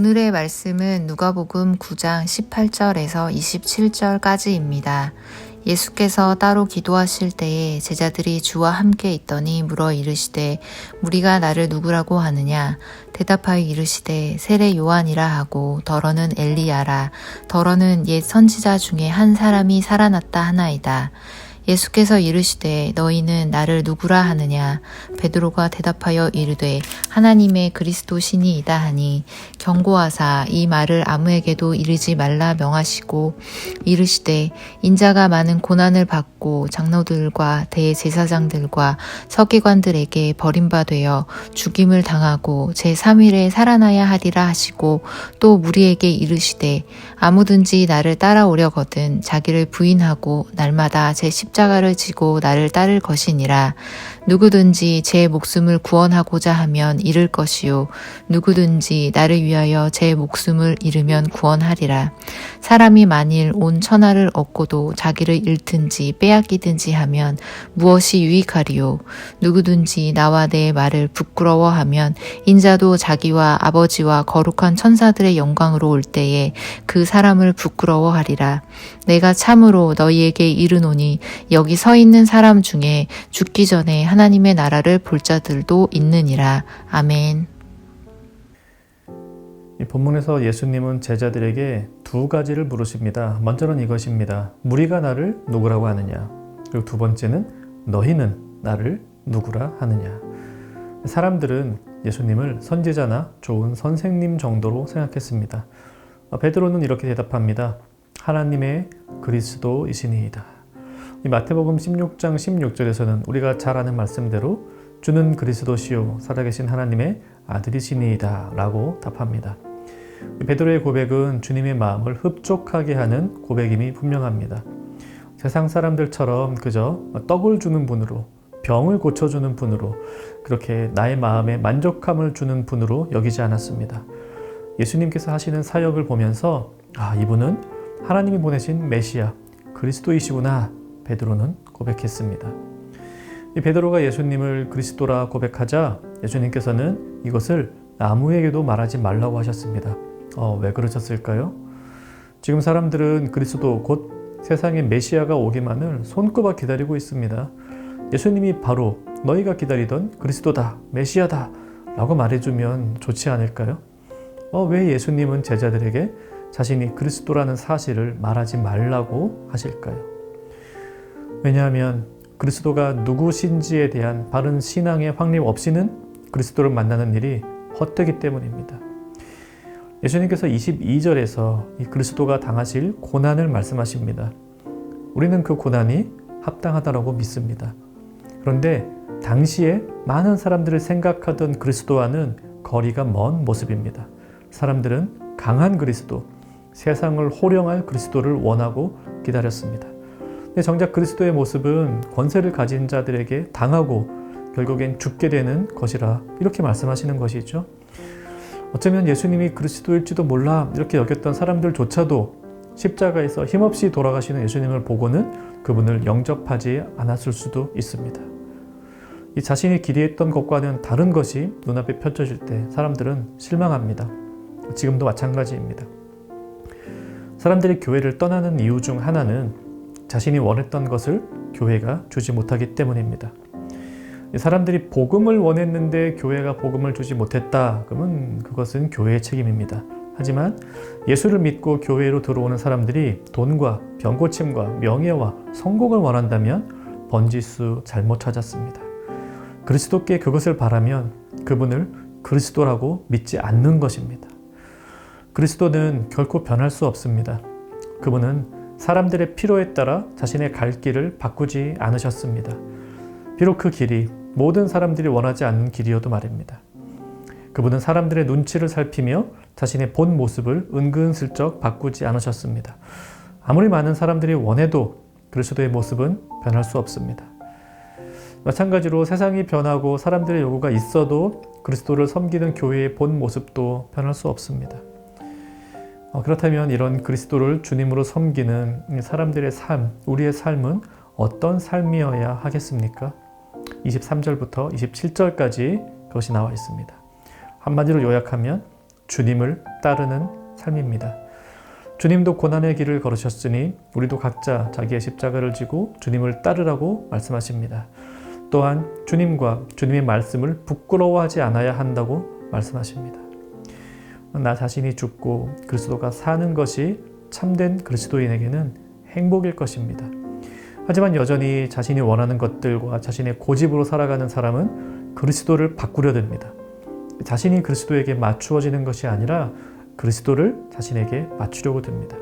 오늘의 말씀은 누가복음 9장 18절에서 27절까지입니다. 예수께서 따로 기도하실 때에 제자들이 주와 함께 있더니 물어 이르시되 무리가 나를 누구라고 하느냐? 대답하여 이르시되 세례 요한이라 하고 더러는 엘리야라 더러는 옛 선지자 중에 한 사람이 살아났다 하나이다. 예수께서 이르시되 너희는 나를 누구라 하느냐? 베드로가 대답하여 이르되 하나님의 그리스도시니이다 하니 경고하사 이 말을 아무에게도 이르지 말라 명하시고 이르시되 인자가 많은 고난을 받고 장로들과 대제사장들과 서기관들에게 버림받되어 죽임을 당하고 제3일에 살아나야 하리라 하시고 또 무리에게 이르시되 아무든지 나를 따라오려거든 자기를 부인하고 날마다 제 십자가를 지고 나를 따를 것이니라. 누구든지 제 목숨을 구원하고자 하면 잃을 것이요 누구든지 나를 위하여 제 목숨을 잃으면 구원하리라. 사람이 만일 온 천하를 얻고도 자기를 잃든지 빼앗기든지 하면 무엇이 유익하리요? 누구든지 나와 내 말을 부끄러워하면 인자도 자기와 아버지와 거룩한 천사들의 영광으로 올 때에 그 사람을 부끄러워하리라. 내가 참으로 너희에게 이르노니 여기 서 있는 사람 중에 죽기 전에 하나님의 나라를 볼 자들도 있느니라. 아멘. 이 본문에서 예수님은 제자들에게 두 가지를 물으십니다. 먼저는 이것입니다. 무리가 나를 누구라고 하느냐? 그리고 두 번째는 너희는 나를 누구라 하느냐? 사람들은 예수님을 선지자나 좋은 선생님 정도로 생각했습니다. 베드로는 이렇게 대답합니다. 하나님의 그리스도이시니이다. 이 마태복음 16장 16절에서는 우리가 잘 아는 말씀대로 주는 그리스도시요 살아계신 하나님의 아들이시니이다 라고 답합니다. 베드로의 고백은 주님의 마음을 흡족하게 하는 고백임이 분명합니다. 세상 사람들처럼 그저 떡을 주는 분으로 병을 고쳐주는 분으로 그렇게 나의 마음에 만족감을 주는 분으로 여기지 않았습니다. 예수님께서 하시는 사역을 보면서 이분은 하나님이 보내신 메시아 그리스도이시구나 베드로는 고백했습니다. 이 베드로가 예수님을 그리스도라 고백하자 예수님께서는 이것을 아무에게도 말하지 말라고 하셨습니다. 왜 그러셨을까요? 지금 사람들은 그리스도 곧 세상의 메시아가 오기만을 손꼽아 기다리고 있습니다. 예수님이 바로 너희가 기다리던 그리스도다, 메시아다 라고 말해주면 좋지 않을까요? 왜 예수님은 제자들에게 자신이 그리스도라는 사실을 말하지 말라고 하실까요? 왜냐하면 그리스도가 누구신지에 대한 바른 신앙의 확립 없이는 그리스도를 만나는 일이 헛되기 때문입니다. 예수님께서 22절에서 이 그리스도가 당하실 고난을 말씀하십니다. 우리는 그 고난이 합당하다고 믿습니다. 그런데 당시에 많은 사람들을 생각하던 그리스도와는 거리가 먼 모습입니다. 사람들은 강한 그리스도, 세상을 호령할 그리스도를 원하고 기다렸습니다. 근데 정작 그리스도의 모습은 권세를 가진 자들에게 당하고 결국엔 죽게 되는 것이라 이렇게 말씀하시는 것이죠. 어쩌면 예수님이 그리스도일지도 몰라 이렇게 여겼던 사람들조차도 십자가에서 힘없이 돌아가시는 예수님을 보고는 그분을 영접하지 않았을 수도 있습니다. 이 자신이 기대했던 것과는 다른 것이 눈앞에 펼쳐질 때 사람들은 실망합니다. 지금도 마찬가지입니다. 사람들이 교회를 떠나는 이유 중 하나는 자신이 원했던 것을 교회가 주지 못하기 때문입니다. 사람들이 복음을 원했는데 교회가 복음을 주지 못했다. 그러면 그것은 교회의 책임입니다. 하지만 예수를 믿고 교회로 들어오는 사람들이 돈과 병고침과 명예와 성공을 원한다면 번지수 잘못 찾았습니다. 그리스도께 그것을 바라면 그분을 그리스도라고 믿지 않는 것입니다. 그리스도는 결코 변할 수 없습니다. 그분은 사람들의 필요에 따라 자신의 갈 길을 바꾸지 않으셨습니다. 비록 그 길이 모든 사람들이 원하지 않는 길이어도 말입니다. 그분은 사람들의 눈치를 살피며 자신의 본 모습을 은근슬쩍 바꾸지 않으셨습니다. 아무리 많은 사람들이 원해도 그리스도의 모습은 변할 수 없습니다. 마찬가지로 세상이 변하고 사람들의 요구가 있어도 그리스도를 섬기는 교회의 본 모습도 변할 수 없습니다. 그렇다면 이런 그리스도를 주님으로 섬기는 사람들의 삶, 우리의 삶은 어떤 삶이어야 하겠습니까? 23절부터 27절까지 그것이 나와 있습니다. 한마디로 요약하면 주님을 따르는 삶입니다. 주님도 고난의 길을 걸으셨으니 우리도 각자 자기의 십자가를 지고 주님을 따르라고 말씀하십니다. 또한 주님과 주님의 말씀을 부끄러워하지 않아야 한다고 말씀하십니다. 나 자신이 죽고 그리스도가 사는 것이 참된 그리스도인에게는 행복일 것입니다. 하지만 여전히 자신이 원하는 것들과 자신의 고집으로 살아가는 사람은 그리스도를 바꾸려 듭니다. 자신이 그리스도에게 맞추어지는 것이 아니라 그리스도를 자신에게 맞추려고 듭니다.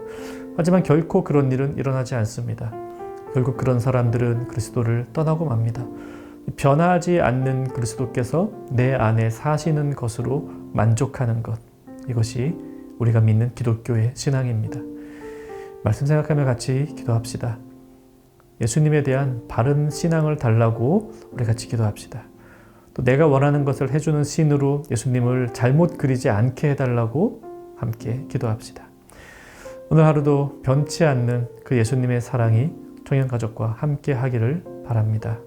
하지만 결코 그런 일은 일어나지 않습니다. 결국 그런 사람들은 그리스도를 떠나고 맙니다. 변하지 않는 그리스도께서 내 안에 사시는 것으로 만족하는 것, 이것이 우리가 믿는 기독교의 신앙입니다. 말씀 생각하며 같이 기도합시다. 예수님에 대한 바른 신앙을 달라고 우리 같이 기도합시다. 또 내가 원하는 것을 해주는 신으로 예수님을 잘못 그리지 않게 해달라고 함께 기도합시다. 오늘 하루도 변치 않는 그 예수님의 사랑이 청년가족과 함께 하기를 바랍니다.